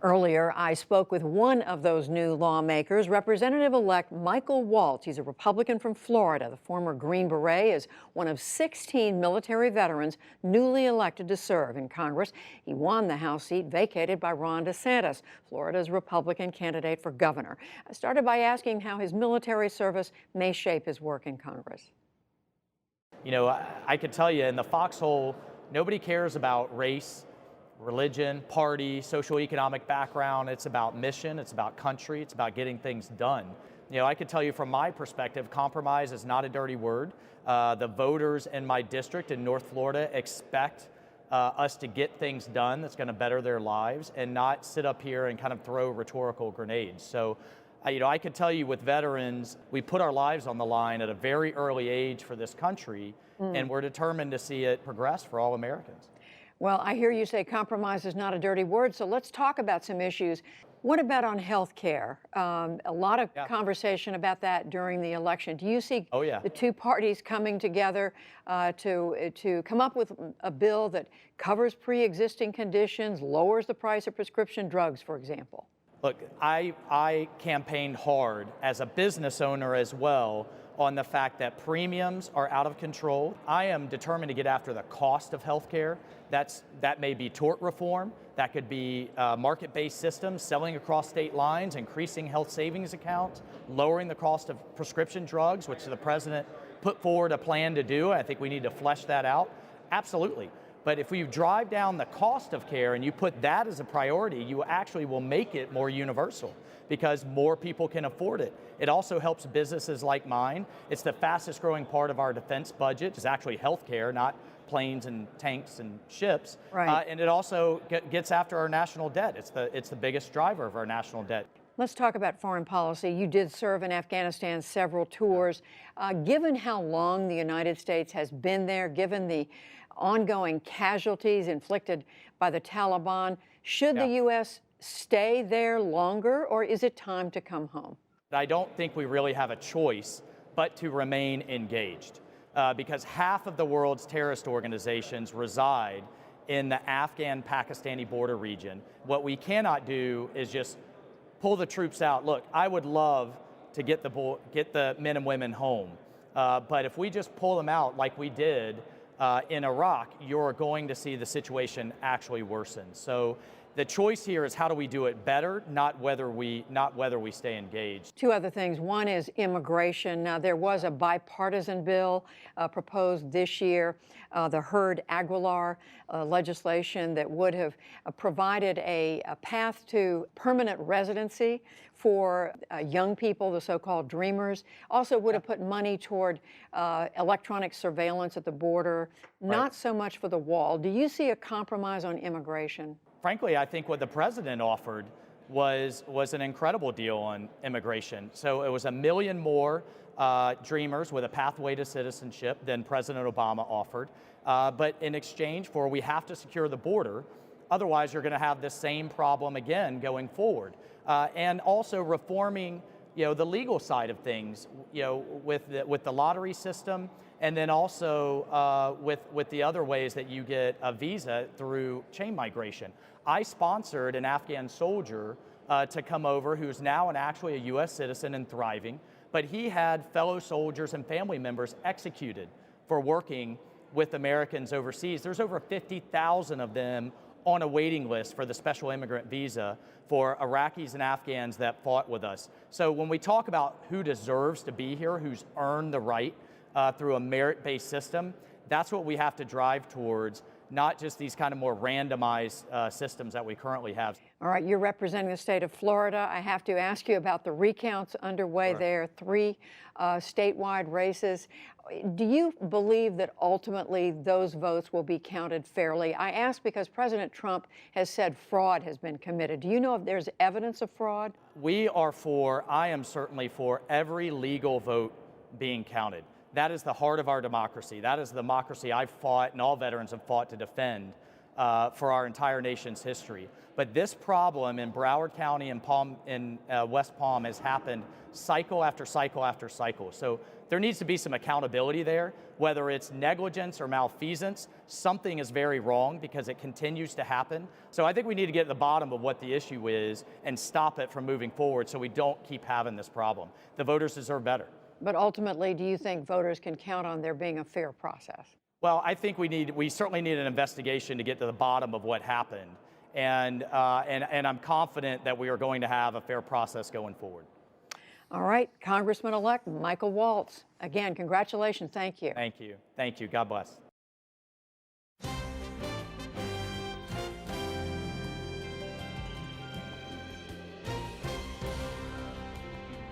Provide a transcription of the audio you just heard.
Earlier, I spoke with one of those new lawmakers, Representative-elect Michael Waltz. He's a Republican from Florida. The former Green Beret is one of 16 military veterans newly elected to serve in Congress. He won the House seat vacated by Ron DeSantis, Florida's Republican candidate for governor. I started by asking how his military service may shape his work in Congress. You know, I could tell you in the foxhole, nobody cares about race, religion, party, socioeconomic background. It's about mission, it's about country, it's about getting things done. You know, I could tell you from my perspective, compromise is not a dirty word. The voters in my district in North Florida expect us to get things done that's going to better their lives and not sit up here and kind of throw rhetorical grenades. So, you know, I could tell you with veterans, we put our lives on the line at a very early age for this country, and we're determined to see it progress for all Americans. Well, I hear you say compromise is not a dirty word, so let's talk about some issues. What about on health care? A lot of conversation about that during the election. Do you see the two parties coming together to come up with a bill that covers pre-existing conditions, lowers the price of prescription drugs, for example? Look, I campaigned hard as a business owner as well on the fact that premiums are out of control. I am determined to get after the cost of healthcare. That may be tort reform, that could be market-based systems, selling across state lines, increasing health savings accounts, lowering the cost of prescription drugs, which the president put forward a plan to do. I think we need to flesh that out. Absolutely. But if you drive down the cost of care and you put that as a priority, you actually will make it more universal because more people can afford it. It also helps businesses like mine. It's the fastest growing part of our defense budget. It's actually healthcare, not planes and tanks and ships. Right. And it also gets after our national debt. It's the biggest driver of our national debt. Let's talk about foreign policy. You did serve in Afghanistan several tours. Given how long the United States has been there, given the ongoing casualties inflicted by the Taliban, should the U.S. stay there longer, or is it time to come home? I don't think we really have a choice but to remain engaged because half of the world's terrorist organizations reside in the Afghan-Pakistani border region. What we cannot do is just pull the troops out. Look, I would love to get the men and women home, but if we just pull them out like we did in Iraq, you're going to see the situation actually worsen. So the choice here is how do we do it better, not whether we stay engaged. Two other things. One is immigration. Now, there was a bipartisan bill proposed this year, the Hurd-Aguilar legislation that would have provided a path to permanent residency for young people, the so-called dreamers. Also would have put money toward electronic surveillance at the border, not so much for the wall. Do you see a compromise on immigration? Frankly, I think what the president offered was an incredible deal on immigration. So it was 1 million more dreamers with a pathway to citizenship than President Obama offered. But in exchange for, we have to secure the border. Otherwise, you're going to have the same problem again going forward. And also reforming, the legal side of things, with the lottery system, and then also with the other ways that you get a visa through chain migration. I sponsored an Afghan soldier to come over who's now actually a U.S. citizen and thriving, but he had fellow soldiers and family members executed for working with Americans overseas. There's over 50,000 of them on a waiting list for the special immigrant visa for Iraqis and Afghans that fought with us. So when we talk about who deserves to be here, who's earned the right through a merit-based system, that's what we have to drive towards, not just these kind of more randomized systems that we currently have. All right, you're representing the state of Florida. I have to ask you about the recounts underway there, 3 statewide races. Do you believe that ultimately those votes will be counted fairly? I ask because President Trump has said fraud has been committed. Do you know if there's evidence of fraud? I am certainly for every legal vote being counted. That is the heart of our democracy. That is the democracy I've fought and all veterans have fought to defend for our entire nation's history. But this problem in Broward County and West Palm has happened cycle after cycle after cycle. So there needs to be some accountability there, whether it's negligence or malfeasance. Something is very wrong because it continues to happen. So I think we need to get to the bottom of what the issue is and stop it from moving forward so we don't keep having this problem. The voters deserve better. But ultimately, do you think voters can count on there being a fair process? Well, I think we certainly need an investigation to get to the bottom of what happened. And I'm confident that we are going to have a fair process going forward. All right, Congressman-elect Michael Waltz. Again, congratulations. Thank you. Thank you. Thank you. God bless.